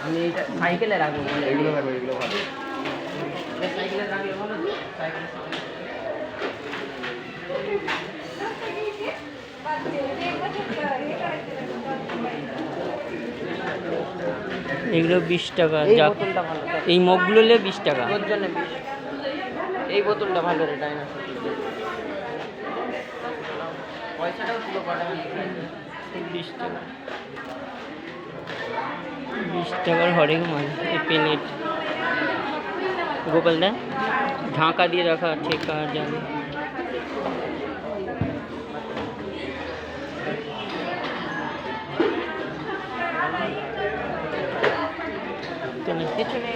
আমি এইটা সাইকেলে রাখবো বলে এগুলো রাখবো, এগুলো ভালো। সাইকেলে রাখলে ভালো সাইকেল এগুলো 20 টাকা। এই বোতলটা ভালো এই মগগুলো নিলে 20 টাকা। ওর জন্য এই বোতলটা ভালো রে ডাইনোসর পয়সাটাও তুলো পাঠাবেন 20 টাকা। 20 টাকার হরেক মাল। এই প্লেট গোপালদা ঢাকা দিয়ে রাখা ঠেকা যাবে। কিছু নেই।